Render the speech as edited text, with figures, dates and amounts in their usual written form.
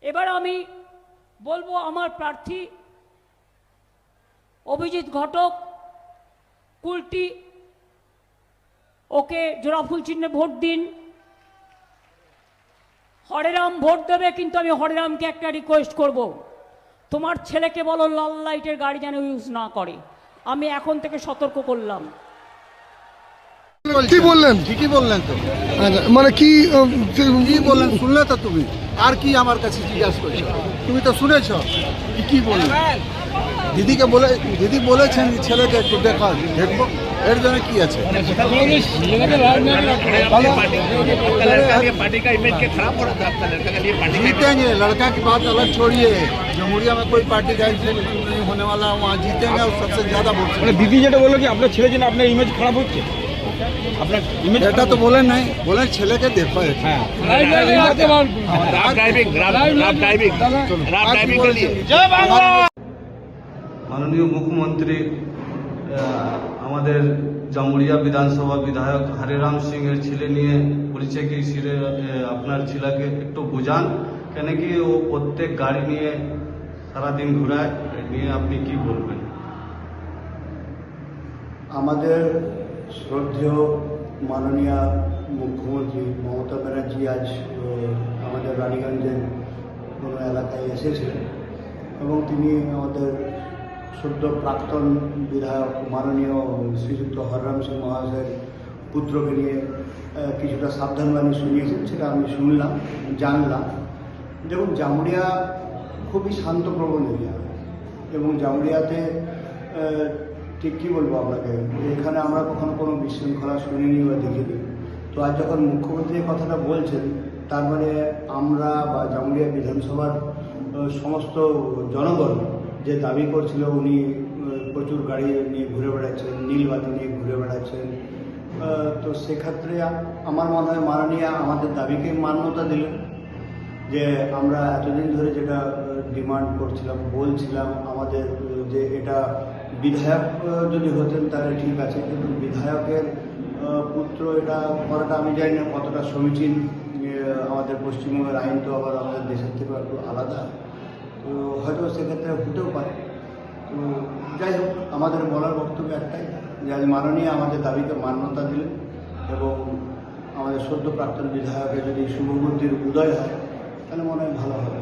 এবার আমি বলবো আমার প্রার্থী অভিজিৎ ঘটক কুলটি, ওকে জোড়াফুল চিহ্নে ভোট দিন। হরেরাম ভোট দেবে, কিন্তু আমি হরেরামকে একটা রিকোয়েস্ট করব, তোমার ছেলেকে বলো লাল লাইটের গাড়ি যেন ইউজ না করে। আমি এখন থেকে সতর্ক করলাম। কি বললেন? ঠিকই বললেন তো। মানে কি কি বললেন শুনলে তো তুমি? আর কি আমার কাছে জিজ্ঞাসা করছো? তুমি তো শুনেছ কি বললেন। দিদিকে বলে, দিদি বলেছেন ছেলেকে একটু দেখবো, এর জন্য কি আছে? जीतेंगे, लड़का की बात अलग छोड़िए। जमुरिया में कोई पार्टी का नहीं होने वाला, वहाँ जीतेंगे और सबसे ज्यादा वोट। দিদি যেটা বললো কি আপনার ছেলের জন্য আপনার ইমেজ খারাপ হচ্ছে, আপনার ইমেজ এটা তো বলেন নাই, বলেন ছেলেকে দেখো। হ্যাঁ মাননীয় মুখ্যমন্ত্রী আমাদের জামুরিয়া বিধানসভা বিধায়ক হরিরাম সিং এর ছেলে নিয়ে বলছে কি আপনার ছেলেকে একটু বুঝান, কেন কি ও প্রত্যেক গাড়ি নিয়ে সারাদিন ঘুরায়, নিয়ে আপনি কি বলবেন? আমাদের শ্রদ্ধেয় মাননীয় মুখ্যমন্ত্রী মমতা ব্যানার্জি আজ আমাদের রানীগঞ্জের কোনো এলাকায় এসেছিলেন এবং তিনি আমাদের সদ্য প্রাক্তন বিধায়ক মাননীয় শ্রীযুক্ত হরিরাম সিং মহাশয়ের পুত্রকে নিয়ে কিছুটা সাবধানবাণী শুনিয়েছেন। সেটা আমি শুনলাম, জানলাম। দেখুন, জামুরিয়া খুবই শান্তপ্রবণ এরিয়া এবং জামুরিয়াতে ঠিক কী বলবো আপনাকে, এখানে আমরা কখনো কোনো বিশৃঙ্খলা শুনিনি বা দেখিনি। তো আজ যখন মুখ্যমন্ত্রী কথাটা বলছেন, তার মানে আমরা বা জামুরিয়া বিধানসভার সমস্ত জনগণ যে দাবি করছিল উনি প্রচুর গাড়ি নিয়ে ঘুরে বেড়াচ্ছেন, নীলবাতি নিয়ে ঘুরে বেড়াচ্ছেন, তো সেক্ষেত্রে আমার মনে হয় মাননীয়া আমাদের দাবিকে মান্যতা দিলেন যে আমরা এতদিন ধরে যেটা ডিমান্ড করছিলাম, বলছিলাম আমাদের যে এটা বিধায়ক যদি হতেন তাহলে ঠিক আছে, কিন্তু বিধায়কের পুত্র এটা করাটা আমি জানি না কতটা সমীচীন। আমাদের পশ্চিমবঙ্গের আইন তো আবার আমাদের দেশের থেকে একটু আলাদা, তো হয়তো সেক্ষেত্রে হতেও পারে। তো যাই হোক, আমাদের বলার বক্তব্য একটাই যে আজ মাননীয় আমাদের দাবিকে মান্যতা দিলেন এবং আমাদের সদ্য প্রাক্তন বিধায়কের যদি শুভবুদ্ধির উদয় হয় তাহলে মনে হয় ভালো হবে।